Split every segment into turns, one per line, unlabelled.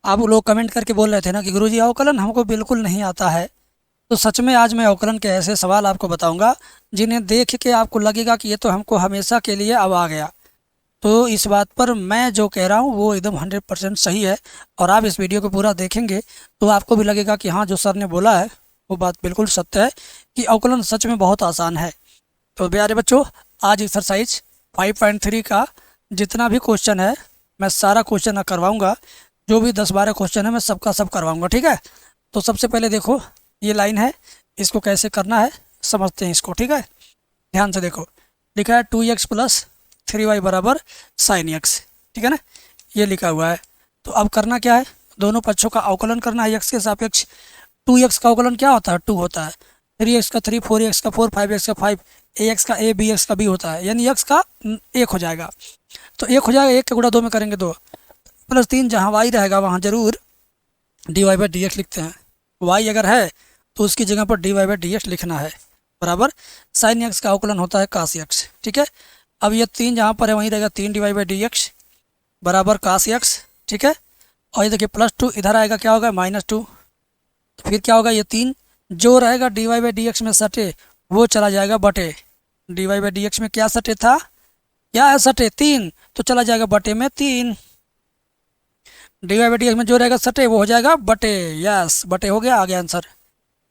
आप लोग कमेंट करके बोल रहे थे ना कि गुरुजी अवकलन हमको बिल्कुल नहीं आता है। तो सच में आज मैं अवकलन के ऐसे सवाल आपको बताऊंगा जिन्हें देख के आपको लगेगा कि ये तो हमको हमेशा के लिए अब आ गया। तो इस बात पर मैं जो कह रहा हूँ वो एकदम 100% सही है। और आप इस वीडियो को पूरा देखेंगे तो आपको भी लगेगा कि हाँ, जो सर ने बोला है वो बात बिल्कुल सत्य है कि अवकलन सच में बहुत आसान है। तो प्यारे बच्चों, आज एक्सरसाइज 5.3 का जितना भी क्वेश्चन है मैं सारा क्वेश्चन करवाऊंगा। जो भी 10-12 क्वेश्चन है मैं सबका सब करवाऊंगा, ठीक है। तो सबसे पहले देखो, ये लाइन है, इसको कैसे करना है समझते हैं इसको, ठीक है। ध्यान से देखो, लिखा है 2x प्लस 3y बराबर साइन एक्स, ठीक है ना, ये लिखा हुआ है। तो अब करना क्या है, दोनों पक्षों का अवकलन करना है एक्स के सापेक्ष। 2x का अवकलन क्या होता है, 2 होता है। 3x का 3, 4x का 4, 5x का 5, ax का a, bx का b होता है, यानी x का 1 हो जाएगा। तो 1 हो जाएगा, 1 का गुणा 2 में करेंगे 2, प्लस 3 जहाँ y रहेगा वहाँ जरूर dy बाई डी एक्स लिखते हैं। y अगर है तो उसकी जगह पर dy बाई डी एक्स लिखना है, बराबर साइन एक्स का अवकलन होता है कास एक्स, ठीक है। अब ये 3 जहाँ पर है वहीं रहेगा 3 dy बाई डी एक्स बराबर कास एक्स, ठीक है। और ये देखिए +2 इधर आएगा, क्या होगा -2। तो फिर क्या होगा, ये 3 जो रहेगा dy बाई डी एक्स में सटे वो चला जाएगा बटे। dy बाई डी एक्स में क्या सटे था, क्या है सटे 3, तो चला जाएगा बटे में 3। dy बाई डी एक्स में जो रहेगा सटे वो हो जाएगा बटे, यस बटे हो गया, आ गया आंसर।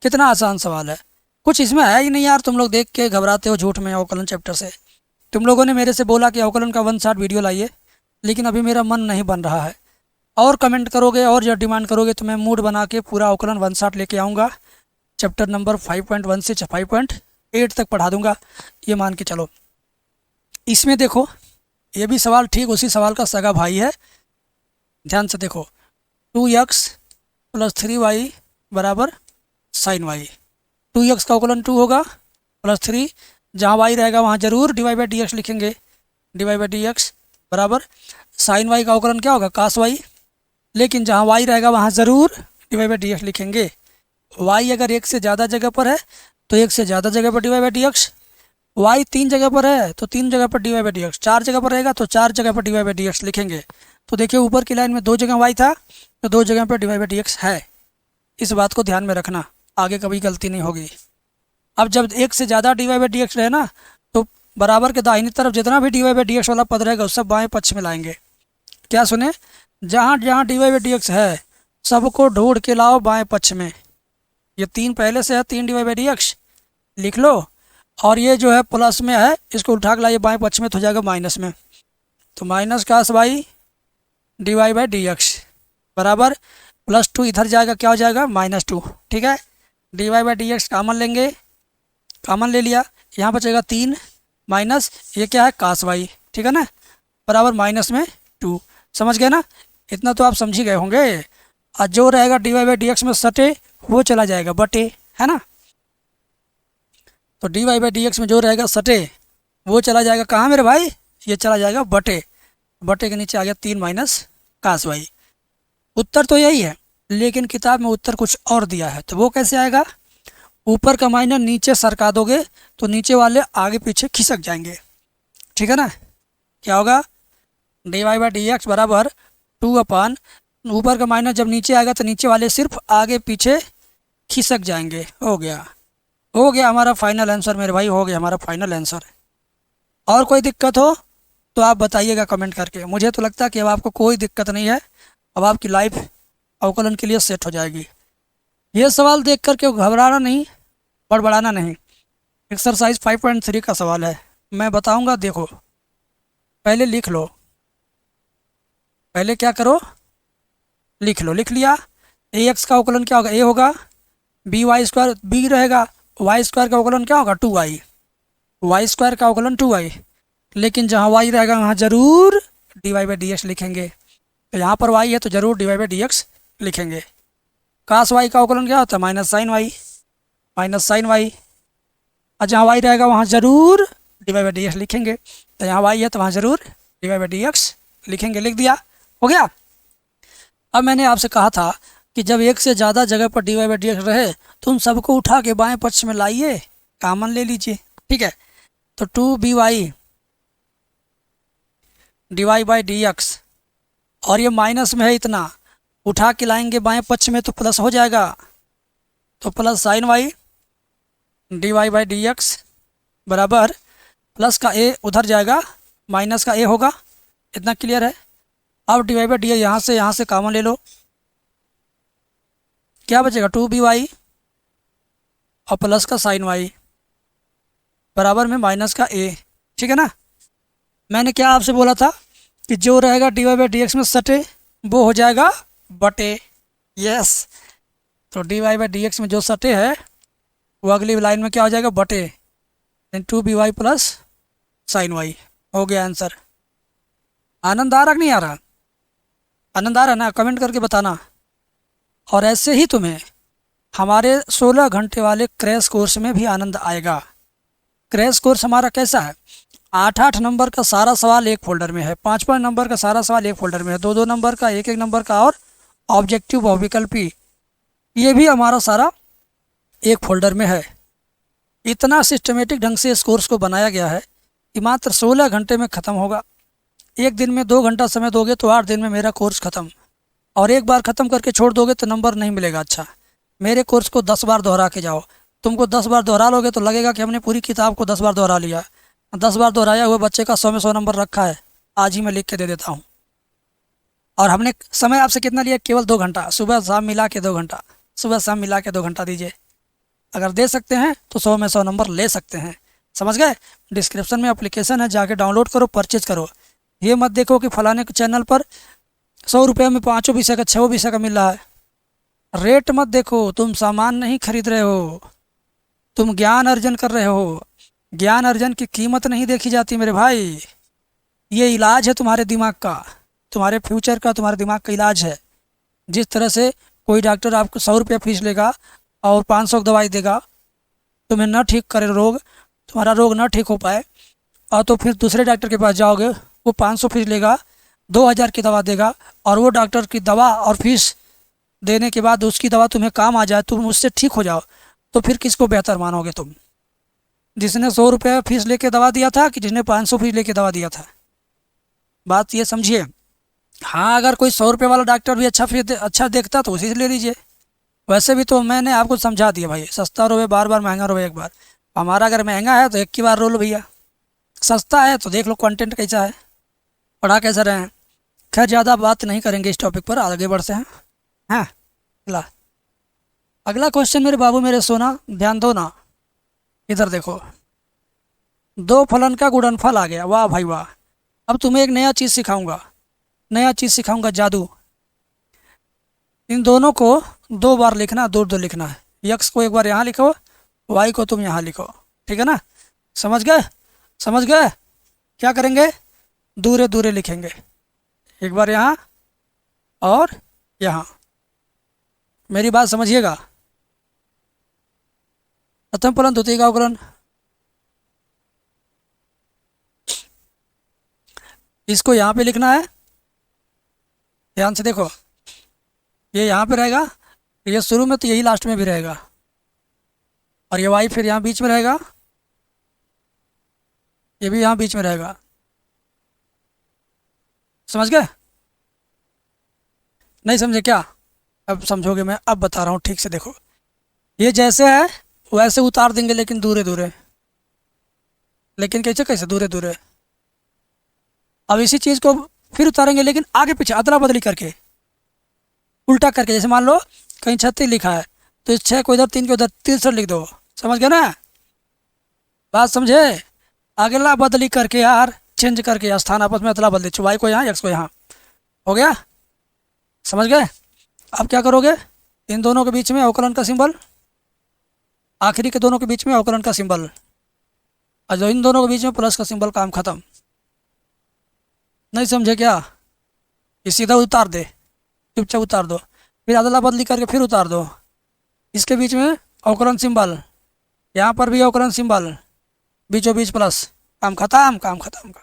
कितना आसान सवाल है, कुछ इसमें है ही नहीं यार। तुम लोग देख के घबराते हो झूठ में अवकलन चैप्टर से। तुम लोगों ने मेरे से बोला कि अवकलन का 1 शॉट वीडियो लाइए, लेकिन अभी मेरा मन नहीं बन रहा है। और कमेंट करोगे और जब डिमांड करोगे तो मैं मूड बना के पूरा अवकलन 1 शॉट लेके आऊँगा। चैप्टर नंबर 5.1 से 5.8 तक पढ़ा दूंगा, ये मान के चलो। इसमें देखो, ये भी सवाल ठीक उसी सवाल का सगा भाई है। ध्यान से देखो, 2x प्लस 3y बराबर साइन वाई। 2x का अवकलन 2 होगा, प्लस 3 जहाँ y रहेगा वहाँ जरूर dy बाई डी एक्स लिखेंगे। dy बाई डी एक्स बराबर साइन y का अवकलन क्या होगा, कास y। लेकिन जहाँ y रहेगा वहाँ ज़रूर dy बाई डी एक्स लिखेंगे। y अगर 1 से ज़्यादा जगह पर है तो 1 से ज़्यादा जगह पर dy by D x. y 3 जगह पर है तो 3 जगह पर dy बाई डी एक्स। 4 जगह पर रहेगा तो 4 जगह पर dy बाई डी एक्स लिखेंगे। तो देखिए ऊपर की लाइन में 2 जगह y था तो 2 जगह पर dy बाई डी एक्स है। इस बात को ध्यान में रखना, आगे कभी गलती नहीं होगी। अब जब 1 से ज़्यादा dy बाई डी एक्स रहे ना, तो बराबर के दाहिनी तरफ जितना भी dy बाई डी एक्स वाला पद रहेगा उस सब बाएं पक्ष में लाएंगे। क्या सुने, जहाँ जहाँ dy बाई डी एक्स है सबको ढूंढ के लाओ बाएं पक्ष में। ये 3 पहले से है, 3 dy बाई डी एक्स लिख लो, और ये जो है प्लस में है इसको उठा के लाइए बाएं पक्ष में, तो हो जाएगा माइनस में। तो minus cos by dy by D X बराबर +2 इधर जाएगा, क्या हो जाएगा -2, ठीक है। dy by D X common लेंगे, कामन ले लिया, यहाँ बचेगा 3 माइनस ये क्या है कास वाई, ठीक है ना, बराबर -2। समझ गए ना, इतना तो आप समझ ही गए होंगे। और जो रहेगा dy बाई डी एक्स में सटे वो चला जाएगा बटे, है ना। तो dy बाई डी एक्स में जो रहेगा सटे वो चला जाएगा कहाँ मेरे भाई, ये चला जाएगा बटे। बटे के नीचे आ गया 3 माइनस कास वाई। उत्तर तो यही है, लेकिन किताब में उत्तर कुछ और दिया है। तो वो कैसे आएगा, ऊपर का माइनस नीचे सरका दोगे तो नीचे वाले आगे पीछे खिसक जाएंगे, ठीक है ना। क्या होगा, dy बाई डी एक्स बराबर 2 अपान, ऊपर का माइनस जब नीचे आएगा तो नीचे वाले सिर्फ आगे पीछे खिसक जाएंगे। हो गया, हो गया हमारा फाइनल आंसर मेरे भाई, हो गया हमारा फाइनल आंसर। और कोई दिक्कत हो तो आप बताइएगा कमेंट करके। मुझे तो लगता है कि अब आपको कोई दिक्कत नहीं है, अब आपकी लाइफ अवकलन के लिए सेट हो जाएगी। ये सवाल देख करके घबराना नहीं, बड़बड़ाना नहीं। एक्सरसाइज 5.3 का सवाल है, मैं बताऊंगा, देखो पहले लिख लो। पहले क्या करो, लिख लो। लिख लिया, ax का अवकलन क्या होगा, a होगा, by² b रहेगा, y² का अवकलन क्या होगा 2y, y² का अवकलन 2y। लेकिन जहाँ y रहेगा वहाँ ज़रूर dy बाई डी एक्स लिखेंगे। तो यहाँ पर y है तो ज़रूर dy बाई डी एक्स लिखेंगे। कास y का अवकलन क्या होता है, माइनस साइन y। और जहाँ y रहेगा वहाँ ज़रूर dy बाई डी एक्स लिखेंगे। तो यहाँ y है तो वहाँ ज़रूर dy बाई डी एक्स लिखेंगे। लिख दिया, हो गया। अब मैंने आपसे कहा था कि जब 1 से ज़्यादा जगह पर dy बाई डी एक्स रहे तो उन सबको उठा के बाएं पक्ष में लाइए, कामन ले लीजिए, ठीक है। तो 2by dy by D x, और ये माइनस में है इतना, उठा के लाएंगे बाएं पक्ष में तो प्लस हो जाएगा, तो plus sine Y D Y by D X बराबर प्लस का ए उधर जाएगा, माइनस का ए होगा। इतना क्लियर है। अब डी वाई बाई डी यहाँ से कॉमन ले लो, क्या बचेगा 2b/y और प्लस का साइन वाई बराबर में माइनस का ए। ठीक है ना। मैंने क्या आपसे बोला था कि जो रहेगा D Y by D X में सटे वो हो जाएगा बटे। यस, तो D Y by D X में जो सटे है वो अगली लाइन में क्या हो जाएगा बटे 2b/y प्लस साइन वाई। हो गया आंसर। आनंद आ रहा कि नहीं आ रहा? आनंद आ रहा ना? कमेंट करके बताना। और ऐसे ही तुम्हें हमारे 16 घंटे वाले क्रैश कोर्स में भी आनंद आएगा। क्रैश कोर्स हमारा कैसा है? 8-8 नंबर का सारा सवाल एक फोल्डर में है, 5-5 नंबर का सारा सवाल एक फोल्डर में है, 2-2 नंबर का, 1-1 नंबर का, और ऑब्जेक्टिव बहुविकल्पी ये भी हमारा सारा एक फोल्डर में है। इतना सिस्टमेटिक ढंग से इस कोर्स को बनाया गया है कि मात्र 16 घंटे में ख़त्म होगा। एक दिन में 2 घंटा समय दोगे तो 8 दिन में मेरा कोर्स ख़त्म, और एक बार ख़त्म करके छोड़ दोगे तो नंबर नहीं मिलेगा। अच्छा, मेरे कोर्स को 10 बार दोहरा के जाओ। तुमको 10 बार दोहरा लोगे तो लगेगा कि हमने पूरी किताब को 10 बार दोहरा लिया। 10 बार दोहराया हुआ बच्चे का 100 में 100 नंबर रखा है, आज ही मैं लिख के दे देता हूँ। और हमने समय आपसे कितना लिया? केवल 2 घंटा, सुबह शाम मिला के 2 घंटा, सुबह शाम मिला के 2 घंटा दीजिए। अगर दे सकते हैं तो 100 में 100 नंबर ले सकते हैं। समझ गए? डिस्क्रिप्शन में एप्लीकेशन है, जाके डाउनलोड करो, परचेज करो। ये मत देखो कि फलाने के चैनल पर 100 रुपये में 5 विषय का 6 विषय का मिल रहा है। रेट मत देखो, तुम सामान नहीं खरीद रहे हो, तुम ज्ञान अर्जन कर रहे हो। ज्ञान अर्जन की कीमत नहीं देखी जाती मेरे भाई। ये इलाज है तुम्हारे दिमाग का, तुम्हारे फ्यूचर का, तुम्हारे दिमाग का इलाज है। जिस तरह से कोई डॉक्टर आपको 100 रुपया फीस लेगा और 500 की दवाई देगा, तुम्हें न ठीक करे रोग, तुम्हारा रोग न ठीक हो पाए, और तो फिर दूसरे डॉक्टर के पास जाओगे, वो 500 फीस लेगा, 2000 की दवा देगा, और वो डॉक्टर की दवा और फीस देने के बाद उसकी दवा तुम्हें काम आ जाए, तुम उससे ठीक हो जाओ, तो फिर किसको बेहतर मानोगे तुम? जिसने 100 रुपये फीस लेके दवा दिया था कि जिसने 500 फीस लेके दवा दिया था? बात ये समझिए। हाँ, अगर कोई 100 रुपये वाला डॉक्टर भी अच्छा देखता तो उसी से ले लीजिए। वैसे भी तो मैंने आपको समझा दिया भाई, सस्ता रोवे बार बार, महंगा रोवे एक बार। हमारा अगर महंगा है तो एक ही बार रो लो भैया, सस्ता है तो देख लो कंटेंट कैसा है, पढ़ा कैसा रहे हैं। खैर, ज़्यादा बात नहीं करेंगे इस टॉपिक पर, आगे बढ़ते हैं। हाँ, अगला क्वेश्चन मेरे बाबू, मेरे सोना, ध्यान दो ना, इधर देखो। 2 फलन का गुणनफल आ गया, वाह भाई वाह। अब तुम्हें एक नया चीज़ सिखाऊंगा, जादू। इन दोनों को 2 बार लिखना, 2-2 लिखना है। यक्स को एक बार यहाँ लिखो, वाई को तुम यहाँ लिखो, ठीक है ना? समझ गए? क्या करेंगे? दूरे दूरे लिखेंगे, एक बार यहाँ और यहाँ। मेरी बात समझिएगा। प्रथम फलन, द्वितीय का अवकलन, इसको यहाँ पे लिखना है। ध्यान से देखो, ये यहाँ पे रहेगा, ये शुरू में तो यही लास्ट में भी रहेगा, और ये वाई फिर यहाँ बीच में रहेगा, ये भी यहाँ बीच में रहेगा। समझ गए? नहीं समझे क्या? अब समझोगे, मैं अब बता रहा हूँ, ठीक से देखो। ये जैसे है वैसे उतार देंगे, लेकिन दूरे दूरे। लेकिन कैसे दूरे दूरे। अब इसी चीज़ को फिर उतारेंगे, लेकिन आगे पीछे अदला बदली करके, उल्टा करके। जैसे मान लो कहीं 36 लिखा है तो इस 6 को इधर, 3 को इधर, 63 लिख दो। समझ गए ना? बात समझे? अगला बदली करके यार, चेंज करके स्थान आपस में अदला बदली, वाई को यहाँ, एक्स को यहाँ। हो गया? समझ गए? अब क्या करोगे? इन दोनों के बीच में अवकलन का सिंबल, आखिरी के दोनों के बीच में अवकलन का सिंबल, और जो इन दोनों के बीच में प्लस का सिंबल, काम खत्म। नहीं समझे क्या? ये सीधा उतार दे, चुपचाप उतार दो, फिर अदला बदली करके फिर उतार दो। इसके बीच में अवकलन सिंबल, यहाँ पर भी अवकलन सिंबल, बीचों बीच प्लस, काम खत्म।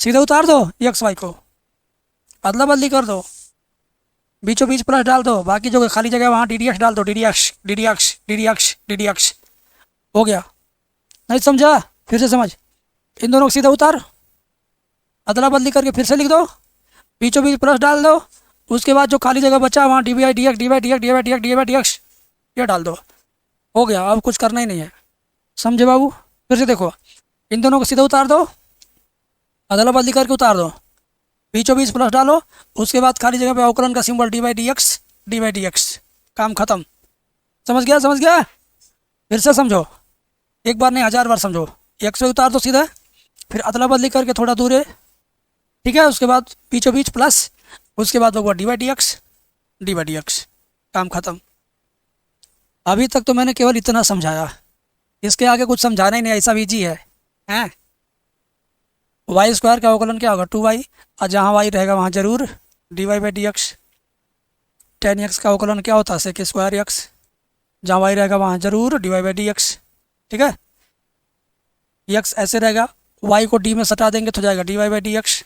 सीधे उतार दो एक्स वाई को, अदला बदली कर दो, बीचों बीच प्लस डाल दो, बाकी जो खाली जगह वहाँ डी डी एक्स डाल दो, डी डी एक्स। हो गया? नहीं समझा? फिर से समझ। इन दोनों को सीधा उतार, अदला बदली करके फिर से लिख दो, बीचों बीच प्लस डाल दो, उसके बाद जो खाली जगह बचा वहाँ D Y D X D Y D X D Y D X D Y D X ये डाल दो, हो गया। अब कुछ करना ही नहीं है, समझे बाबू। फिर से देखो, इन दोनों को सीधा उतार दो, अदला बदली करके उतार दो, बीचों बीच प्लस डालो, उसके बाद खाली जगह पे अवकलन का symbol D Y D X D Y D X, काम खत्म। समझ गया, समझ गया। फिर से समझो, एक बार नहीं 1000 बार समझो। एक्स पे उतार दो सीधा, फिर अदला बदली करके थोड़ा दूर है, ठीक है। उसके बाद बीचों बीच प्लस, उसके बाद होगा D Y D X D Y D X, काम खत्म। अभी तक तो मैंने केवल इतना समझाया, इसके आगे कुछ समझाना ही नहीं, ऐसा इजी है हैं। वाई स्क्वायर का अवकलन क्या होगा 2y, और जहाँ वाई रहेगा वहाँ जरूर D Y by D X. Tan X का अवकलन क्या होता है सेक स्क्वायर एक्स, जहाँ वाई रहेगा वहाँ जरूर D Y by D X, ठीक है। एक्स ऐसे रहेगा, वाई को डी में सटा देंगे तो जाएगा D Y by D X,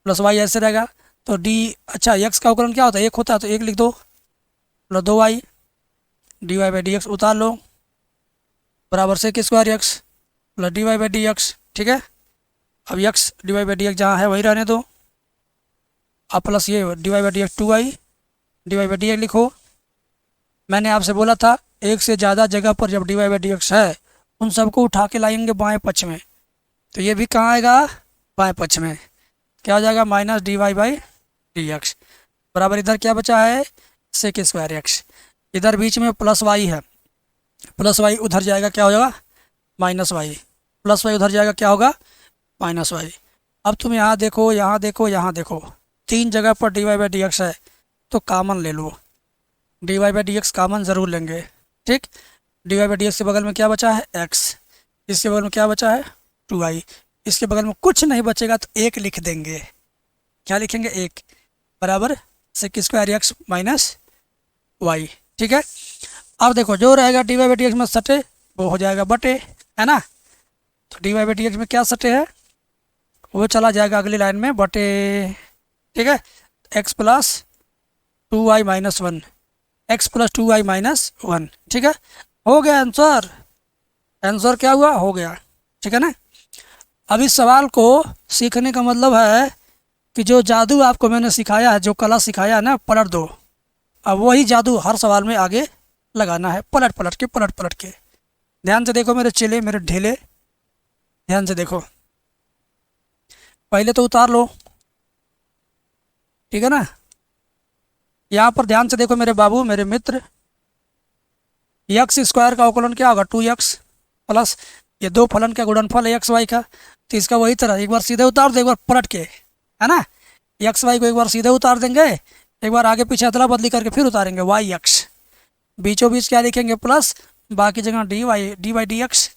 plus Y ऐसे रहेगा तो डी, अच्छा एक्स का अवकलन क्या होता है 1 होता है तो 1 लिख दो, plus 2y D Y by D X उतार लो, बराबर sec square X plus D Y by D X, ठीक है। अब X D Y by D X जहाँ है वहीं रहने दो, अब प्लस ये D Y by D X 2y D Y by D X लिखो। मैंने आपसे बोला था एक से ज़्यादा जगह पर जब D Y by D X है उन सबको उठा के लाएंगे बाएँ पक्ष में, तो ये भी कहाँ आएगा बाएँ पक्ष में, क्या हो जाएगा minus D Y by D X, बराबर इधर क्या बचा है सेक स्क्वायर एक्स, इधर बीच में प्लस वाई है, प्लस वाई उधर जाएगा क्या हो जाएगा माइनस वाई, प्लस वाई उधर जाएगा क्या होगा माइनस वाई। अब तुम यहाँ देखो, यहाँ देखो, यहाँ देखो, 3 जगह पर D Y by D X है तो कॉमन ले लो, D Y by D X common ज़रूर लेंगे, ठीक। D Y by D X के बगल में क्या बचा है एक्स, इसके बगल में क्या बचा है 2y, इसके बगल में कुछ नहीं बचेगा तो 1 लिख देंगे, क्या लिखेंगे 1, बराबर sec square X minus Y, ठीक है। अब देखो जो रहेगा D Y by D X में सटे वो हो जाएगा बटे, है ना। तो D Y by D X में क्या सटे है वो चला जाएगा अगली लाइन में बटे, ठीक है। X plus 2y minus 1, x plus 2y minus 1, ठीक है। हो गया आंसर, आंसर क्या हुआ हो गया, ठीक है ना। अब इस सवाल को सीखने का मतलब है कि जो जादू आपको मैंने सिखाया है, जो कला सिखाया है ना, पलट दो। अब वही जादू हर सवाल में आगे लगाना है, पलट पलट के पलट पलट के। ध्यान से देखो मेरे चेले, मेरे ढेले, ध्यान से देखो। पहले तो उतार लो, ठीक है ना। यहाँ पर ध्यान से देखो मेरे बाबू, मेरे मित्र, एक्स स्क्वायर का अवकलन क्या होगा 2x प्लस ये 2 फलन का गुणनफल है एक्स वाई का, तो इसका वही तरह एक बार सीधे उतार दो, एक बार पलट के, है ना। एक्स वाई को एक बार सीधे उतार देंगे, एक बार आगे पीछे अदला बदली करके फिर उतारेंगे वाई एक्स, बीचों बीच क्या लिखेंगे प्लस, बाकी जगह D Y D X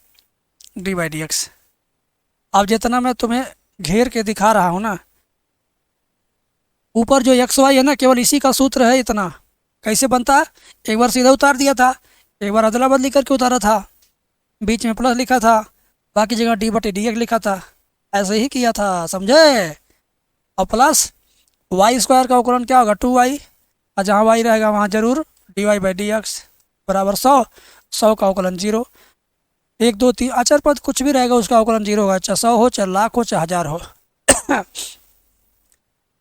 D Y D X. अब जितना मैं तुम्हें घेर के दिखा रहा हूँ ना, ऊपर जो एक्स वाई है ना केवल इसी का सूत्र है इतना। कैसे बनता है, एक बार सीधा उतार दिया था, एक बार अदला बदली करके उतारा था, बीच में प्लस लिखा था, बाकी जगह डी बटे डी एक्स लिखा था, ऐसे ही किया था, समझे। और प्लस वाई स्क्वायर का अवकलन क्या होगा 2y, और जहाँ वाई रहेगा वहाँ जरूर D Y by D X, बराबर 100, 100 का अवकलन 0, 1 2 3 अचर पद कुछ भी रहेगा उसका अवकलन 0 होगा, चाहे 100 हो चाहे लाख हो चाहे 1000 हो।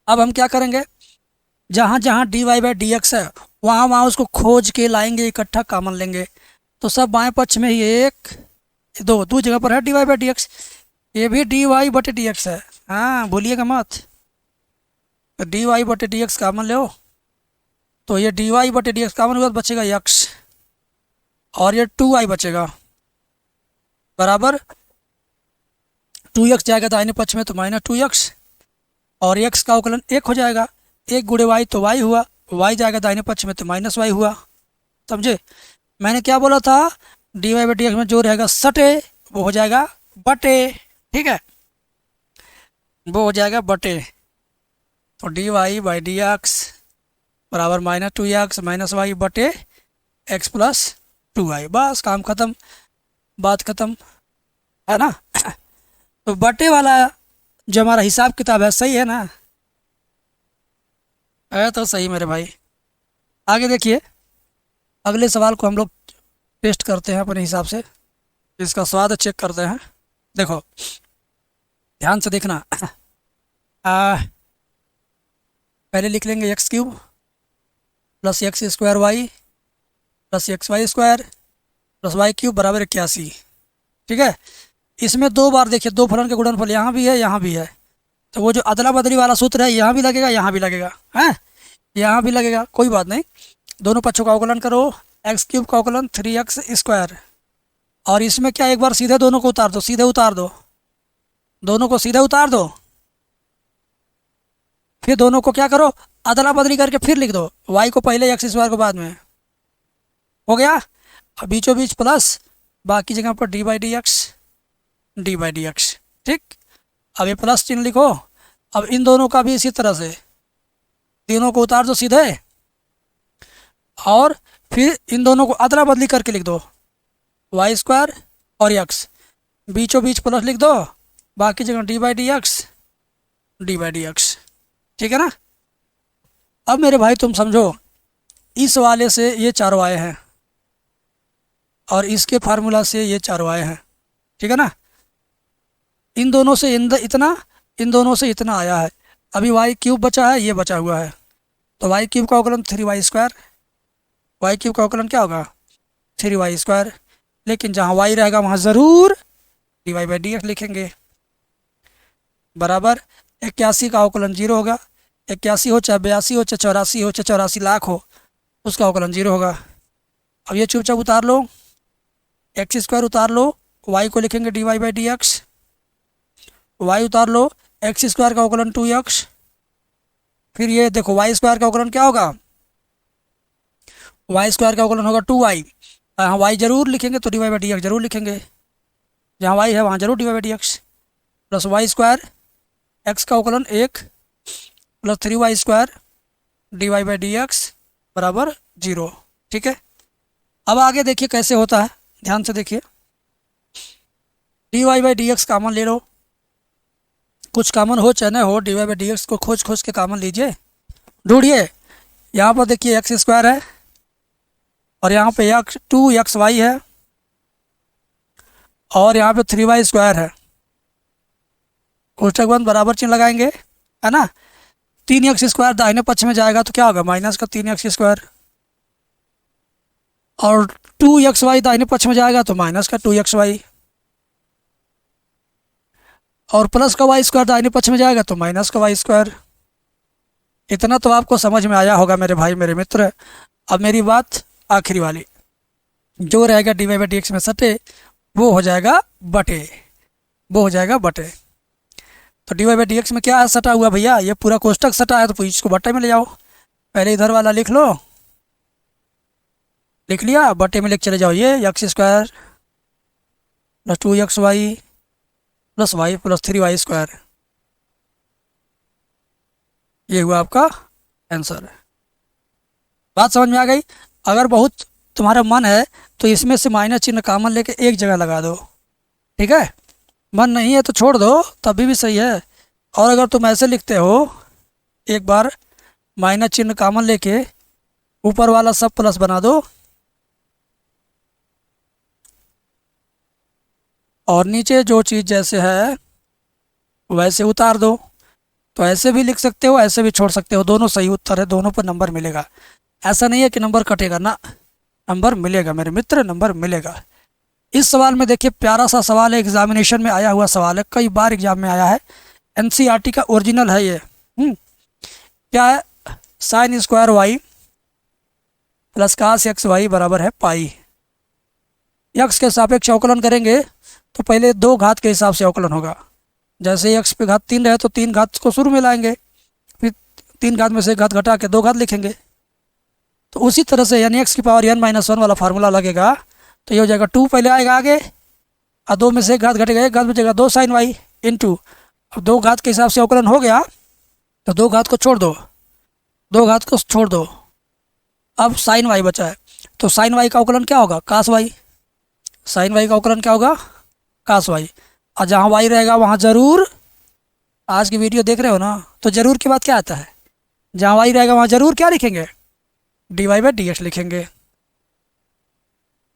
अब हम क्या करेंगे, जहाँ जहाँ D Y by D X है वहाँ वहाँ उसको खोज के लाएंगे, इकट्ठा कॉमन लेंगे, तो सब बाएं पक्ष में ही 1 2 जगह पर है D Y by D X, ये भी डी वाई बटे डी एक्स है, हाँ भूलिएगा मत। तो डी वाई बटे डी एक्स कॉमन ले, तो ये डी वाई बटे डी एक्स कॉमन हुआ तो बचेगा एक्स, और ये 2y बचेगा, बराबर 2x जाएगा दाहिने पक्ष में तो माइनस 2x, और x का अवकलन 1 हो जाएगा, 1 गुणे y तो y हुआ, y जाएगा दाहिने पक्ष में तो माइनस y हुआ, समझे। मैंने क्या बोला था, D Y by D X में जो रहेगा सटे वो हो जाएगा बटे, ठीक है, वो हो जाएगा बटे। तो D Y by D X बराबर माइनस 2x माइनस वाई बटे एक्स प्लस 2y, बस काम ख़त्म, बात ख़त्म, है ना। तो बटे वाला जो हमारा हिसाब किताब है सही है ना, है तो सही मेरे भाई। आगे देखिए, अगले सवाल को हम लोग टेस्ट करते हैं अपने हिसाब से, इसका स्वाद चेक करते हैं। देखो ध्यान से देखना, पहले लिख लेंगे X cube plus X square Y plus X Y square plus Y cube बराबर 81। ठीक है, इसमें दो बार देखिए, दो फलन के गुणनफल यहाँ भी है यहाँ भी है, तो वो जो अदला बदली वाला सूत्र है यहाँ भी लगेगा यहाँ भी लगेगा, है यहाँ भी लगेगा, कोई बात नहीं। दोनों पक्षों का अवकलन करो, एक्स क्यूब का अवकलन 3x स्क्वायर, और इसमें क्या एक बार सीधे दोनों को उतार दो, सीधे उतार दो, दोनों को सीधे उतार दो, फिर दोनों को क्या करो, अदला बदली करके फिर लिख दो, y को पहले एक्स स्क्वायर को बाद में, हो गया। अब बीचों बीच प्लस, बाकी जगह पर डी बाई डी एक्स। ठीक, अब ये प्लस चिन्ह लिखो। अब इन दोनों का भी इसी तरह से, तीनों को उतार दो सीधे, और फिर इन दोनों को अदला बदली करके लिख दो, वाई स्क्वायर और एक्स, बीचों बीच प्लस लिख दो, बाकी जगह डी बाई डी एक्स। ठीक है ना। अब मेरे भाई तुम समझो, इस वाले से ये चारों आए हैं और इसके फार्मूला से ये चारों आए हैं। ठीक है ना, इन दोनों से इतना, इन दोनों से इतना आया है, अभी वाई क्यूब बचा है, ये बचा हुआ है, तो वाई क्यूब का अवकलन 3y स्क्वायर, वाई क्यूब का अवकलन क्या होगा 3y स्क्वायर, लेकिन जहाँ y रहेगा वहाँ ज़रूर D Y by D X लिखेंगे, बराबर 81 का अवकलन 0 होगा, 81 हो चाहे 82 हो चाहे 84 हो चाहे 84 लाख हो, उसका अवकलन 0 होगा। अब ये चुपचाप उतार लो, एक्स स्क्वायर उतार लो, y को लिखेंगे D Y by D X, Y उतार लो, एक्स स्क्वायर का अवकलन 2x, फिर ये देखो वाई स्क्वायर का अवकलन क्या होगा, वाई स्क्वायर का अवकलन होगा 2y, यहाँ y जरूर लिखेंगे तो D Y by D X जरूर लिखेंगे, जहाँ y है वहाँ जरूर D Y by D X, plus Y square X का अवकलन 1 plus 3y square D Y by D X बराबर 0। ठीक है, अब आगे देखिए कैसे होता है, ध्यान से देखिए, D Y by D X common ले लो, कुछ कामन हो चाहे न हो, D Y by D X को खोज खोज के कामन लीजिए, ढूंढिए। यहाँ पर देखिए एक्स स्क्वायर है और यहाँ पे 2xy है और यहाँ पे 3y स्क्वायर है, कोष्ठक बंद बराबर चिन्ह लगाएंगे, है ना। 3x स्क्वायर दाहिने पक्ष में जाएगा तो क्या होगा माइनस का 3x स्क्वायर, और 2xy दाहिने पक्ष में जाएगा तो माइनस का 2xy, और प्लस का वाई स्क्वायर दाहिने पक्ष में जाएगा तो माइनस का वाई स्क्वायर। इतना तो आपको समझ में आया होगा मेरे भाई मेरे मित्र। अब मेरी बात आखिरी वाली, जो रहेगा D Y by D X में सटे वो हो जाएगा बटे, वो हो जाएगा बटे। तो D Y by D X में क्या है सटा हुआ भैया, ये पूरा कोष्टक सटा है, तो इसको बटे में ले जाओ, पहले इधर वाला लिख लो, लिख लिया, बटे में लिख चले जाओ, ये X square plus 2xy plus Y plus 3y square, ये हुआ आपका आंसर। बात समझ में आ गई। अगर बहुत तुम्हारा मन है तो इसमें से माइनस चिन्ह कामन लेके एक जगह लगा दो, ठीक है, मन नहीं है तो छोड़ दो तभी भी सही है। और अगर तुम ऐसे लिखते हो, एक बार माइनस चिन्ह कामन लेके ऊपर वाला सब प्लस बना दो और नीचे जो चीज़ जैसे है वैसे उतार दो, तो ऐसे भी लिख सकते हो ऐसे भी छोड़ सकते हो, दोनों सही उत्तर है, दोनों पर नंबर मिलेगा। ऐसा नहीं है कि नंबर कटेगा ना, नंबर मिलेगा मेरे मित्र, नंबर मिलेगा। इस सवाल में देखिए प्यारा सा सवाल है, एग्जामिनेशन में आया हुआ सवाल है, कई बार एग्जाम में आया है, एनसीईआरटी का ओरिजिनल है ये। क्या है, sine square Y plus cos X Y बराबर है पाई। यक्स के सापेक्ष अवकलन करेंगे तो पहले दो घात के हिसाब से अवकलन होगा, जैसे एक्स पे घात 3 रहे तो 3 घात को शुरू में लाएंगे, फिर 3 घात में से 1 घात घटा के 2 घात लिखेंगे। तो उसी तरह से यानी एक्स की पावर n-1 वाला फार्मूला लगेगा, तो ये हो जाएगा 2 पहले आएगा आगे और 2 में से 1 घात घटेगा, 1 घात बचेगा 2 साइन वाई इंटू, अब 2 घात के हिसाब से अवकलन हो गया तो 2 घात को छोड़ दो, 2 घात को छोड़ दो, अब साइन वाई बचा है, तो साइन वाई का अवकलन क्या होगा कास वाई, साइन वाई का अवकलन क्या होगा कास वाई। और जहाँ वाई रहेगा वहाँ ज़रूर, आज की वीडियो देख रहे हो ना तो ज़रूर के बाद क्या आता है, जहाँ वाई रहेगा वहाँ ज़रूर क्या लिखेंगे D Y by D X लिखेंगे।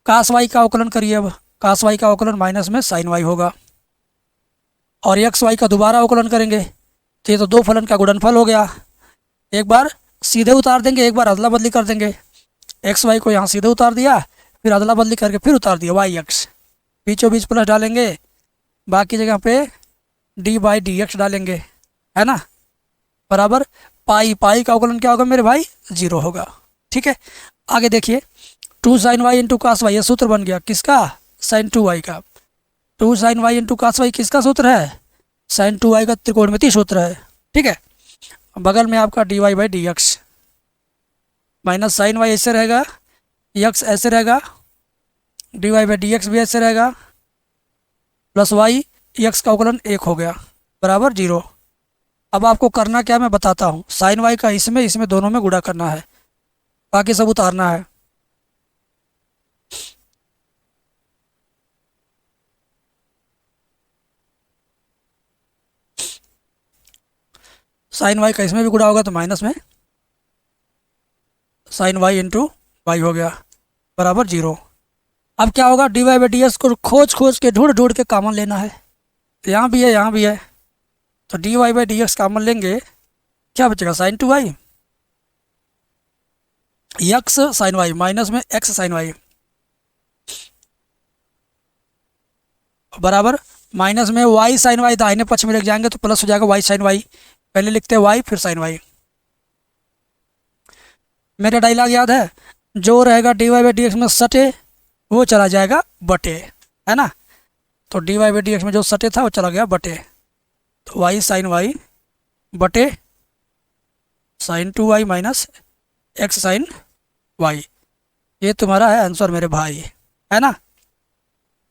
कास वाई का अवकलन करिए, अब कास वाई का अवकलन माइनस में साइन वाई होगा, और एक्स वाई का दोबारा अवकलन करेंगे तो ये तो दो फलन का गुणनफल हो गया, एक बार सीधे उतार देंगे, एक बार अदला बदली कर देंगे। एक्स वाई को यहाँ सीधे उतार दिया, फिर अदला बदली करके फिर उतार दिया वाई एक्स, बीचों बीच प्लस डालेंगे, बाकी जगह पे डी बाई डी एक्स डालेंगे, है ना, बराबर पाई। पाई का अवकलन क्या होगा मेरे भाई? 0 होगा। ठीक है, आगे देखिए 2 sin y into cos Y, ये सूत्र बन गया किसका? sin 2y का। 2 sin y into cos Y किसका सूत्र है? sin 2y का त्रिकोणमितीय सूत्र है। ठीक है, बगल में आपका D Y by D X minus sine Y ऐसे रहेगा, एक्स ऐसे रहेगा, D Y by D X भी ऐसे रहेगा, प्लस वाई एक्स का अवकलन 1 हो गया बराबर 0। अब आपको करना क्या मैं बताता हूँ। साइन वाई का इसमें इसमें दोनों में गुणा करना है, बाकी सब उतारना है। साइन वाई का इसमें भी गुणा होगा तो माइनस में साइन वाई इंटू वाई हो गया बराबर 0। अब क्या होगा? D Y by D X को खोज खोज के ढूंढ ढूंढ के कॉमन लेना है। यहाँ भी है, यहाँ भी है, तो D Y by D X common लेंगे, क्या बचेगा? Sine 2y X sine Y minus में एक्स साइन वाई बराबर माइनस में वाई साइन वाई, दाहिने पक्ष में लेके जाएंगे तो प्लस हो जाएगा वाई साइन वाई। पहले लिखते हैं वाई फिर साइन वाई। मेरा डायलॉग याद है? जो रहेगा D Y by D X में सटे वो चला जाएगा बटे, है ना। तो D Y by D X में जो सटे था वो चला गया बटे, तो वाई साइन वाई बटे sine 2y minus X sine Y. ये तुम्हारा है आंसर मेरे भाई, है ना।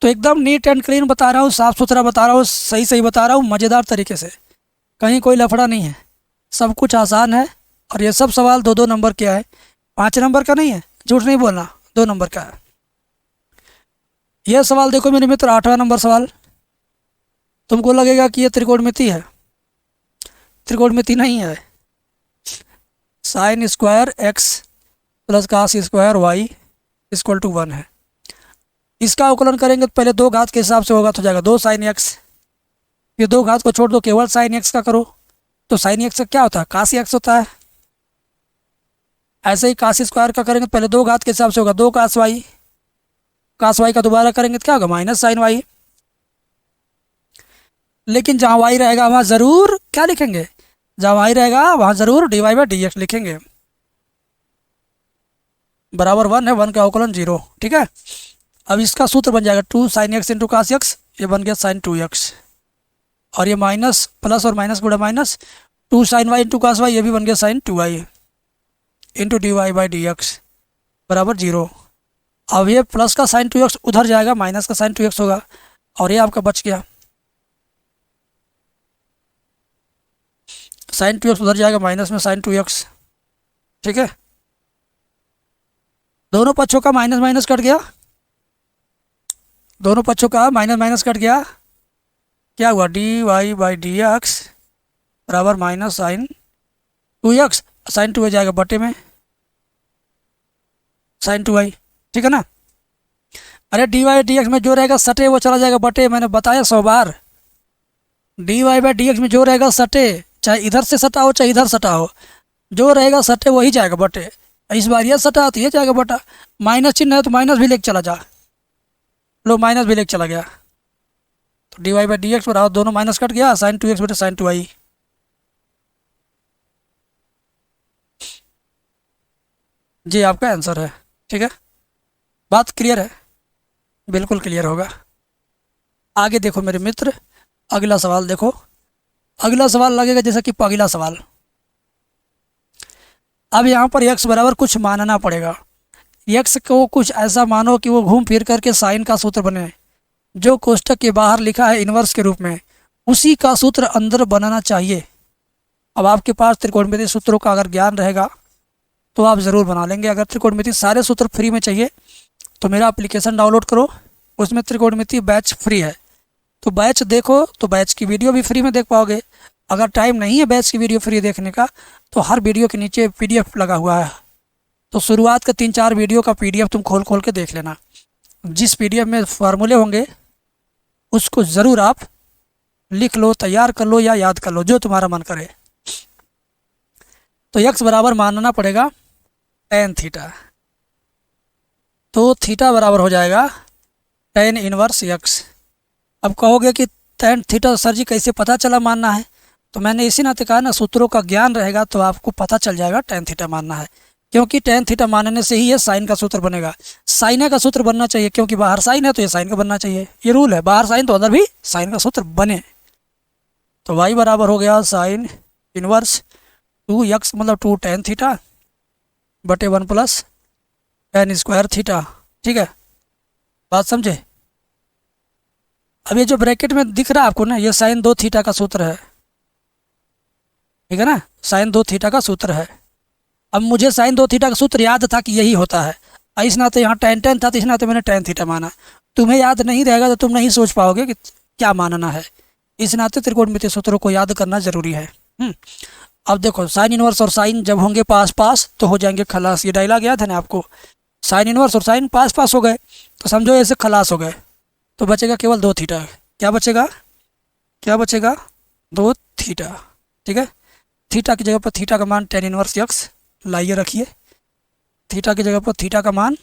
तो एकदम नीट एंड क्लीन बता रहा हूँ, साफ़ सुथरा बता रहा हूँ, सही सही बता रहा हूँ, मज़ेदार तरीके से, कहीं कोई लफड़ा नहीं है, सब कुछ आसान है। और ये सब सवाल 2-2 नंबर के है, 5 नंबर का नहीं है, झूठ नहीं बोलना, 2 नंबर का है। यह सवाल देखो मेरे मित्र, 8वां नंबर सवाल। तुमको लगेगा कि ये त्रिकोणमिति है, त्रिकोणमिति नहीं है। Sine square X plus cos square Y equal to 1 है। इसका अवकलन करेंगे तो पहले 2 घात के हिसाब से होगा तो जाएगा 2 साइन एक्स, ये 2 घात को छोड़ दो, केवल साइन एक्स का करो, तो साइन एक्स का क्या होता है? कास एक्स होता है। ऐसे ही कास स्क्वायर का करेंगे तो पहले 2 घात के हिसाब से होगा 2 कास वाई, कास वाई का दोबारा करेंगे तो क्या होगा? Minus sine Y. लेकिन जहाँ वाई रहेगा वहाँ ज़रूर क्या लिखेंगे? जहाँ वाई रहेगा वहाँ ज़रूर D Y by D X लिखेंगे, बराबर 1 है, 1 का अवकलन 0। ठीक है, अब इसका सूत्र बन जाएगा 2 sine X into cos X, ये बन गया साइन 2x, और ये माइनस प्लस और माइनस गुणा minus 2 sine Y into cos Y, ये भी बन गया sine 2y into D Y by D X बराबर 0। अब ये प्लस का साइन 2x उधर जाएगा, माइनस का साइन 2x होगा, और ये आपका बच गया, साइन 2x उधर जाएगा, माइनस में साइन 2x। ठीक है, दोनों पक्षों का माइनस माइनस कट गया, दोनों पक्षों का माइनस माइनस कट गया, क्या हुआ? D Y by D X बराबर माइनस साइन 2x, साइन 2 जाएगा बटे में साइन 2y। ठीक है ना। अरे डी वाई डी एक्स में जो रहेगा सटे वो चला जाएगा बटे, मैंने बताया 100 बार। D Y by D X में जो रहेगा सटे, चाहे इधर से सटा हो चाहे इधर सटा हो, जो रहेगा सटे वही जाएगा बटे। इस बार यह सटा तो ये जाएगा बटा, माइनस चिन्ह है तो माइनस भी लेके चला जा, लो माइनस भी लेके चला गया, तो D Y by D X बराबर दोनों माइनस कट गया, साइन 2x बटे साइन 2y। जी आपका आंसर है। ठीक है, बात क्लियर है? बिल्कुल क्लियर होगा। आगे देखो मेरे मित्र, अगला सवाल देखो। अगला सवाल लगेगा जैसा कि पगला सवाल। अब यहाँ पर x बराबर कुछ मानना पड़ेगा, x को कुछ ऐसा मानो कि वो घूम फिर करके साइन का सूत्र बने, जो कोष्टक के बाहर लिखा है इन्वर्स के रूप में, उसी का सूत्र अंदर बनाना चाहिए। अब आपके पास त्रिकोणमितीय सूत्रों का अगर ज्ञान रहेगा तो आप ज़रूर बना लेंगे। अगर त्रिकोणमितीय सारे सूत्र फ्री में चाहिए तो मेरा एप्लीकेशन डाउनलोड करो, उसमें त्रिकोणमितीय बैच फ्री है, तो बैच देखो, तो बैच की वीडियो भी फ्री में देख पाओगे। अगर टाइम नहीं है बैच की वीडियो फ्री देखने का तो हर वीडियो के नीचे PDF लगा हुआ है, तो शुरुआत का 3-4 वीडियो का PDF तुम खोल खोल के देख लेना। जिस PDF में फार्मूले होंगे उसको ज़रूर आप लिख लो, तैयार कर लो या याद कर लो, जो तुम्हारा मन करे। तो x बराबर मानना पड़ेगा tan थीटा। तो थीटा बराबर हो जाएगा tan इनवर्स x। अब कहोगे कि tan थीटा सर जी कैसे पता चला मानना है, तो मैंने इसी नाते कहा ना, सूत्रों का ज्ञान रहेगा तो आपको पता चल जाएगा tan थीटा मानना है, क्योंकि tan थीटा मानने से ही ये साइन का सूत्र बनेगा। साइन ए का सूत्र बनना चाहिए, क्योंकि बाहर साइन है तो ये साइन का बनना चाहिए, ये रूल है, बाहर साइन तो अंदर भी साइन का सूत्र बने। तो y बराबर हो गया साइन इनवर्स 2x मतलब 2 tan थीटा बटे 1 प्लस tan स्क्वायर थीटा। ठीक है, बात समझे। अब ये जो ब्रैकेट में दिख रहा है आपको ना, ये साइन 2 थीटा का सूत्र है, ठीक है ना, साइन 2 थीटा का सूत्र है। अब मुझे साइन 2 थीटा का सूत्र याद था कि यही होता है, इस नाते यहाँ tan था तो इस नाते मैंने tan थीटा माना। तुम्हें याद नहीं रहेगा तो तुम नहीं सोच पाओगे कि क्या मानना है, इस नाते त्रिकोणमितीय सूत्रों को याद करना जरूरी है। अब देखो, साइन इनवर्स और साइन जब होंगे पास पास तो हो जाएंगे खलास, ये डायलॉग याद है ना आपको। साइन इनवर्स और साइन पास पास हो गए तो समझो ऐसे खलास हो गए, तो बचेगा केवल 2 थीटा। क्या बचेगा, क्या बचेगा, 2 थीटा। ठीक है, थीटा की जगह पर थीटा का मान tan इनवर्स x लाइए रखिए, थीटा की जगह पर थीटा का मान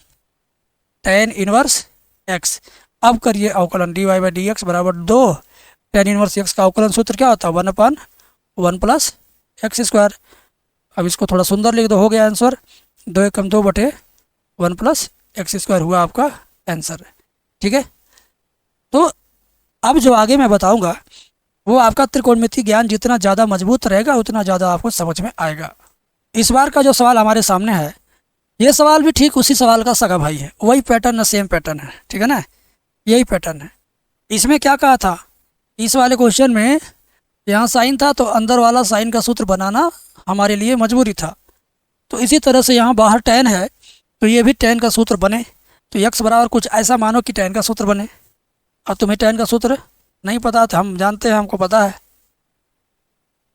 tan इनवर्स x। अब करिए अवकलन, dy/dx बराबर 2 tan इनवर्स x का अवकलन सूत्र क्या होता है, 1/1 प्लस एक्स स्क्वायर। अब इसको थोड़ा सुंदर लिख दो, हो गया आंसर, 2 एकम 2 बटे 1 प्लस एक्स स्क्वायर हुआ आपका आंसर। ठीक है, तो अब जो आगे मैं बताऊंगा वो आपका त्रिकोणमिति ज्ञान जितना ज़्यादा मजबूत रहेगा उतना ज़्यादा आपको समझ में आएगा। इस बार का जो सवाल हमारे सामने है, ये सवाल भी ठीक उसी सवाल का सगा भाई है, वही पैटर्न है, सेम पैटर्न है, ठीक है ना, यही पैटर्न है। इसमें क्या कहा था, इस वाले क्वेश्चन में यहाँ साइन था तो अंदर वाला साइन का सूत्र बनाना हमारे लिए मजबूरी था। तो इसी तरह से यहाँ बाहर tan है तो ये भी tan का सूत्र बने, तो x बराबर कुछ ऐसा मानो कि tan का सूत्र बने। अब तुम्हें tan का सूत्र नहीं पता था, हम जानते हैं, हमको पता है,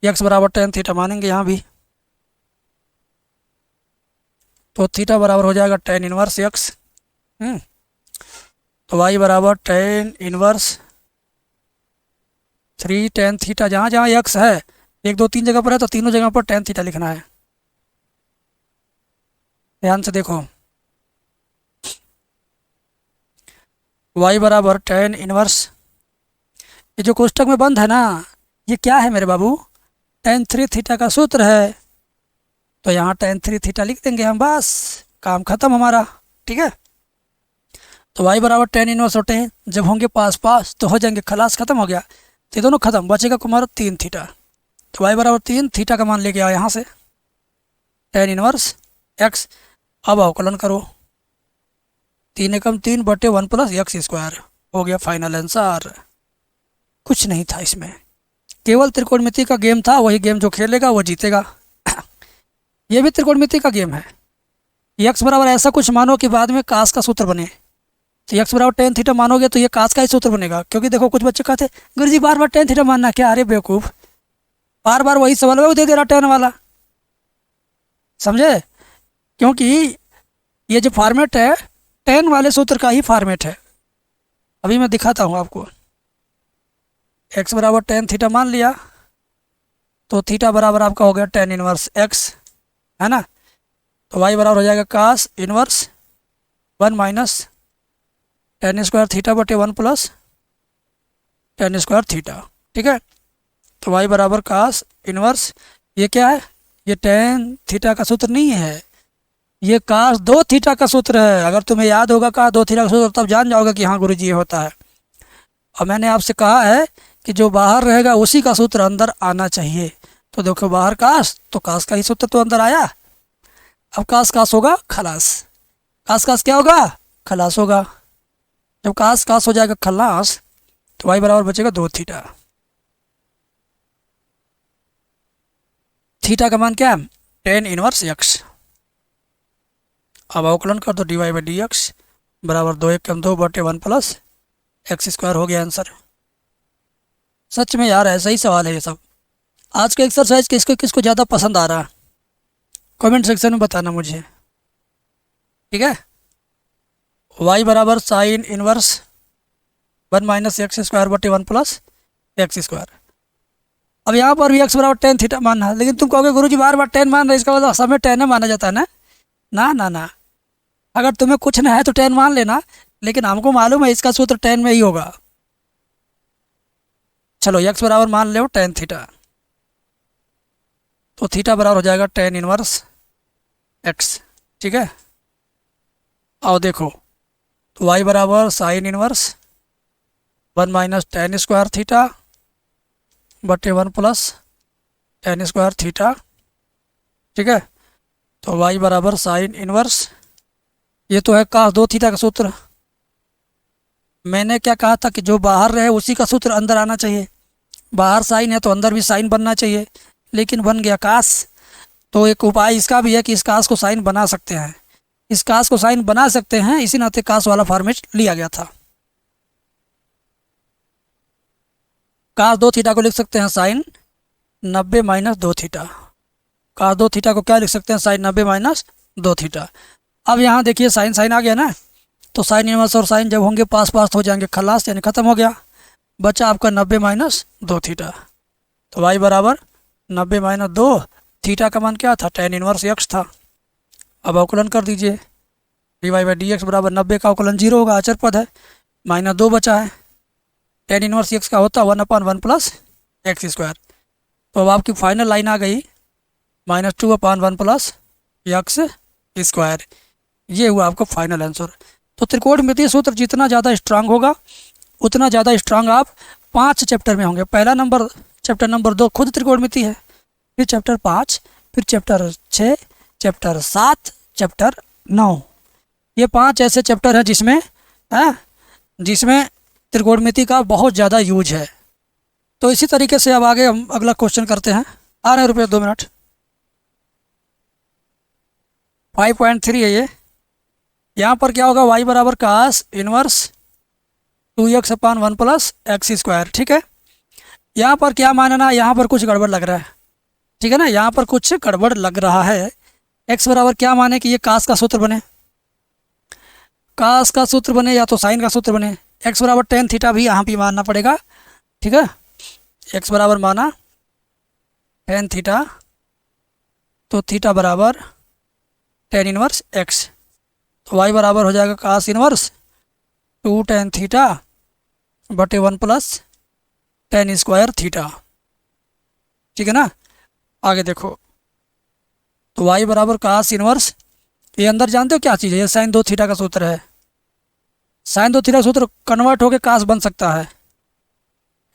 x बराबर tan थीटा मानेंगे यहाँ भी, तो थीटा बराबर हो जाएगा tan इनवर्स x। तो y बराबर tan इनवर्स 3 tan थीटा। जहाँ जहाँ x है, 1 2 3 जगह पर है तो तीनों जगह पर tan थीटा लिखना है। ध्यान से देखो, y बराबर tan इनवर्स, ये जो कोष्टक में बंद है ना, ये क्या है मेरे बाबू, tan 3 थीटा का सूत्र है, तो यहाँ tan 3 थीटा लिख देंगे हम, बस काम खत्म हमारा। ठीक है, तो y बराबर tan इनवर्स होते हैं, जब होंगे पास पास तो हो जाएंगे खलास, खत्म हो गया, तो ये दोनों खत्म, बचेगा तुम्हारा 3 थीटा। तो y बराबर 3 थीटा का मान लेके आओ यहाँ से, tan इनवर्स x। अब अवकलन करो, 3 एकम 3 बटे 1 प्लस एक्स स्क्वायर, हो गया फाइनल आंसर। कुछ नहीं था इसमें, केवल त्रिकोणमिति का गेम था, वही गेम जो खेलेगा वो जीतेगा। ये भी त्रिकोणमिति का गेम है। x बराबर ऐसा कुछ मानो कि बाद में कास का सूत्र बने, तो x बराबर tan थीटा मानोगे तो ये कास का ही सूत्र बनेगा। क्योंकि देखो कुछ बच्चे कहते गुरु जी बार बार tan थीटा मानना क्या, अरे बेवकूफ़, बार बार वही सवाल वो दे दे रहा tan वाला, समझे। क्योंकि ये जो फॉर्मेट है tan वाले सूत्र का ही फॉर्मेट है। अभी मैं दिखाता हूँ आपको, x बराबर tan थीटा मान लिया तो थीटा बराबर आपका हो गया tan इनवर्स x, है ना। तो y बराबर हो जाएगा cos inverse 1 minus tan square theta बटे 1 प्लस tan स्क्वायर थीटा। ठीक है, तो y बराबर कास इनवर्स, ये क्या है, ये tan थीटा का सूत्र नहीं है, ये कास 2 थीटा का सूत्र है। अगर तुम्हें याद होगा कास 2 थीटा का सूत्र तब जान जाओगे कि हाँ गुरुजी ये होता है। और मैंने आपसे कहा है कि जो बाहर रहेगा उसी का सूत्र अंदर आना चाहिए। तो देखो बाहर कास, तो कास का ही सूत्र तो अंदर आया। अब कास कास होगा खलास, कास कास क्या होगा, खलास होगा। जब कास कास हो जाएगा खलास तो y बराबर बचेगा 2 थीटा। थीटा का मान क्या है, tan इनवर्स x। अब अवकलन कर दो, dy/dx बराबर 2 एकम 2 बटे 1 प्लस एक्स स्क्वायर, हो गया आंसर। सच में यार ऐसा ही सवाल है ये सब। आज का एक्सरसाइज किसको किसको ज़्यादा पसंद आ रहा है, कमेंट सेक्शन में बताना मुझे। ठीक है, y बराबर sine inverse 1 minus x square बटे 1 प्लस एक्स स्क्वायर। अब यहाँ पर भी एक्स बराबर टेन थीटा मानना है, लेकिन तुम कहोगे गुरुजी बार बार टेन मान रहे, इसका मतलब सब में टेन है माना जाता है ना। ना ना ना, अगर तुम्हें कुछ ना है तो टेन मान लेना, लेकिन हमको मालूम है इसका सूत्र टेन में ही होगा। चलो एक्स बराबर मान लो टेन थीटा, तो थीटा बराबर हो जाएगा टेन इनवर्स एक्स। ठीक है, आओ देखो, तो वाई बराबर sine inverse 1 minus ten square theta बटे 1 प्लस टेन स्क्वायर थीटा। ठीक है, तो वाई बराबर साइन इनवर्स, ये तो है कास दो थीटा का सूत्र। मैंने क्या कहा था कि जो बाहर रहे उसी का सूत्र अंदर आना चाहिए। बाहर साइन है तो अंदर भी साइन बनना चाहिए, लेकिन बन गया कास। तो एक उपाय इसका भी है कि इस कास को साइन बना सकते हैं, इस कास को साइन बना सकते हैं, इसी नाते कास वाला फॉर्मेट लिया गया था। कास दो थीटा को लिख सकते हैं साइन 90 माइनस 2 थीटा। कास दो थीटा को क्या लिख सकते हैं, साइन 90 माइनस 2 थीटा। अब यहाँ देखिए साइन साइन आ गया ना, तो साइन इनवर्स और साइन जब होंगे पास पास हो जाएंगे, खलास यानी खत्म हो गया। बचा आपका 90 माइनस 2 थीटा। तो वाई बराबर 90 माइनस 2 थीटा का मान क्या था, टेन इनवर्स एक्स था। अब अवकलन कर दीजिए, D Y by D X बराबर 90 का अवकलन 0 होगा, अचर पद है, माइनस 2 बचा है। टेन इनवर्स एक्स का होता 1/1 प्लस एक्स स्क्वायर। तो अब आपकी फाइनल लाइन आ गई -2/1 प्लस एक्स स्क्वायर। ये हुआ आपका फाइनल आंसर। तो त्रिकोणमितीय सूत्र जितना ज़्यादा स्ट्रांग होगा उतना ज़्यादा स्ट्रांग आप 5 चैप्टर में होंगे। पहला नंबर चैप्टर नंबर 2 खुद त्रिकोणमिति है, फिर चैप्टर 5, फिर चैप्टर 6, चैप्टर 7, चैप्टर 9। ये 5 ऐसे चैप्टर हैं जिसमें त्रिकोणमिति का बहुत ज़्यादा यूज है। तो इसी तरीके से अब आगे हम अगला क्वेश्चन करते हैं। आ रहे हैं रुपये 2 मिनट। 5.3 है ये। यहाँ पर क्या होगा, y बराबर cos inverse 2x/1 plus X square. ठीक है, यहाँ पर क्या मानना, यहाँ पर कुछ गड़बड़ लग रहा है। ठीक है ना, यहाँ पर कुछ गड़बड़ लग रहा है। x बराबर क्या माने कि ये कास का सूत्र बने, कास का सूत्र बने या तो साइन का सूत्र बने। x बराबर टेन थीटा भी यहाँ भी मानना पड़ेगा। ठीक है, x बराबर माना टेन थीटा, तो थीटा बराबर टेन इनवर्स x। तो y बराबर हो जाएगा कास इनवर्स 2 टेन थीटा बटे 1 प्लस टेन स्क्वायर थीटा। ठीक है ना, आगे देखो, तो y बराबर कास इनवर्स, ये अंदर जानते हो क्या चीज़ है, ये साइन 2 थीटा का सूत्र है। साइन 2 थीटा का सूत्र कन्वर्ट होकर कास बन सकता है।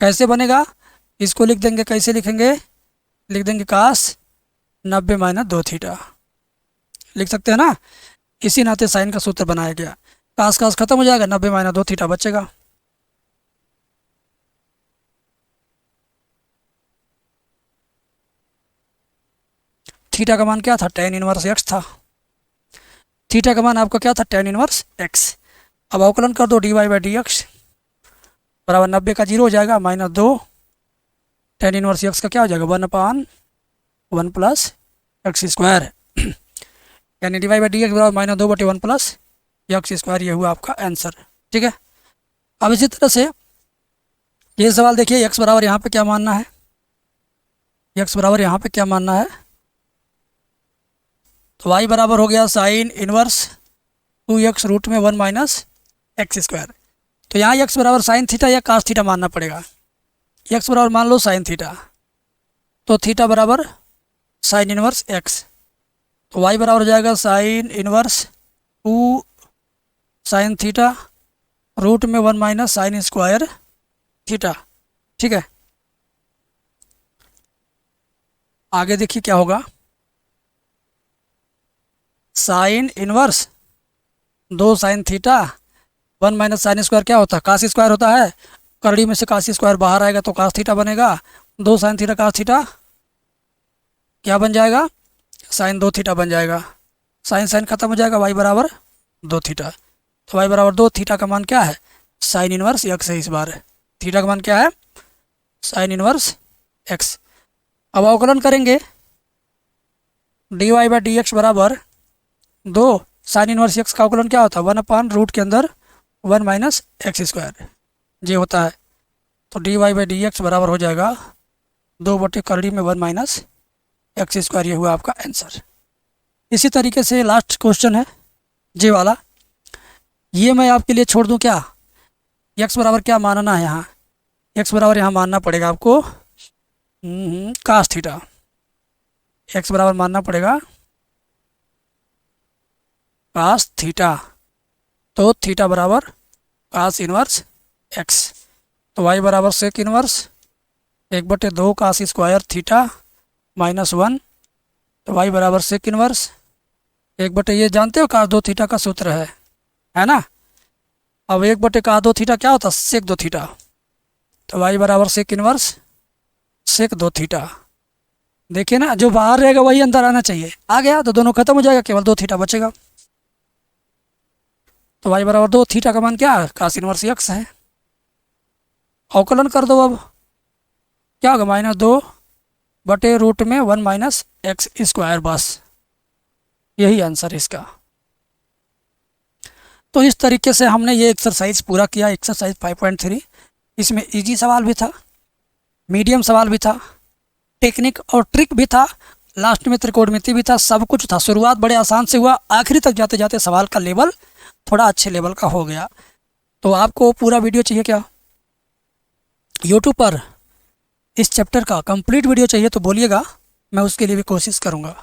कैसे बनेगा, इसको लिख देंगे, कैसे लिखेंगे, लिख देंगे कास 90 माइनस 2 थीटा, लिख सकते हैं ना। इसी नाते साइन का सूत्र बनाया गया। कास कास खत्म हो जाएगा, 90 माइनस 2 थीटा बचेगा। थीटा का मान क्या था, टेन इनवर्स एक्स था। थीटा का मान आपका क्या था, टेन इनवर्स एक्स। अब अवकलन कर दो, D Y by D X बराबर 90 का 0 हो जाएगा, -2 टेन इनवर्स एक्स का क्या हो जाएगा 1/1 प्लस एक्स स्क्वायर, यानी D Y by D X बराबर -2 बटे 1 प्लस एक्स स्क्वायर। ये हुआ आपका आंसर। ठीक है, अब इसी तरह से ये सवाल देखिए, एक्स बराबर यहाँ पे क्या मानना है, एक्स बराबर यहाँ पे क्या मानना है, तो वाई बराबर हो गया साइन इनवर्स 2x रूट में 1 माइनस एक्स स्क्वायर। तो यहाँ एक्स बराबर साइन थीटा या कास थीटा मानना पड़ेगा। एक्स बराबर मान लो साइन थीटा, तो थीटा बराबर साइन इनवर्स एक्स। तो वाई बराबर हो जाएगा sine inverse 2 sine theta root में 1 माइनस साइन स्क्वायर थीटा। ठीक है, आगे देखिए क्या होगा, sign inverse 2 sine theta 1 minus sine square क्या होता है, कास स्क्वायर होता है। करड़ी में से कास स्क्वायर बाहर आएगा तो कास थीटा बनेगा। 2 साइन थीटा कास थीटा क्या बन जाएगा, साइन 2 थीटा बन जाएगा। साइन साइन खत्म हो जाएगा, वाई बराबर 2 थीटा। तो वाई बराबर 2 थीटा का मान क्या है, साइन इनवर्स एक्स है। इस बार थीटा का मान क्या है, साइन इनवर्स एक्स। अब अवकलन करेंगे, D Y by D X बराबर 2 साइन इनवर्स एक्स का अवकलन क्या होता है, 1/रूट के अंदर 1 माइनस एक्स स्क्वायर, ये होता है। तो D Y by D X बराबर हो जाएगा 2/√में 1 माइनस एक्स स्क्वायर, ये हुआ आपका आंसर। इसी तरीके से लास्ट क्वेश्चन है जे वाला, ये मैं आपके लिए छोड़ दूं क्या? एक्स बराबर क्या मानना है यहाँ? एक्स बराबर यहाँ मानना पड़ेगा आपको कास थीटा। एक्स बराबर मानना पड़ेगा कास थीटा। तो थीटा बराबर कास इनवर्स एक्स, तो वाई बराबर sec inverse 1/2 cos square theta -1, तो वाई बराबर सेक इनवर्स 1/, ये जानते हो कास 2 थीटा का सूत्र है ना। अब 1/2 थीटा क्या होता है? सेक 2 थीटा। तो वाई बराबर सेक इनवर्स सेक 2 थीटा। देखिए ना, जो बाहर रहेगा वही अंदर आना चाहिए, आ गया तो दोनों खत्म हो जाएगा, केवल 2 थीटा बचेगा। तो वाई बराबर 2 थीटा का मान क्या है? कास इनवर्स एक्स है। अवकलन कर दो, अब क्या होगा? -2/√में 1 माइनस एक्स स्क्वायर, बस यही आंसर है इसका। तो इस तरीके से हमने ये एक्सरसाइज पूरा किया, एक्सरसाइज 5.3। इसमें इजी सवाल भी था, मीडियम सवाल भी था, टेक्निक और ट्रिक भी था, लास्ट में त्रिकोणमिति भी था, सब कुछ था। शुरुआत बड़े आसान से हुआ, आखिरी तक जाते जाते सवाल का लेवल थोड़ा अच्छे लेवल का हो गया। तो आपको पूरा वीडियो चाहिए क्या यूट्यूब पर? इस चैप्टर का कंप्लीट वीडियो चाहिए तो बोलिएगा, मैं उसके लिए भी कोशिश करूँगा।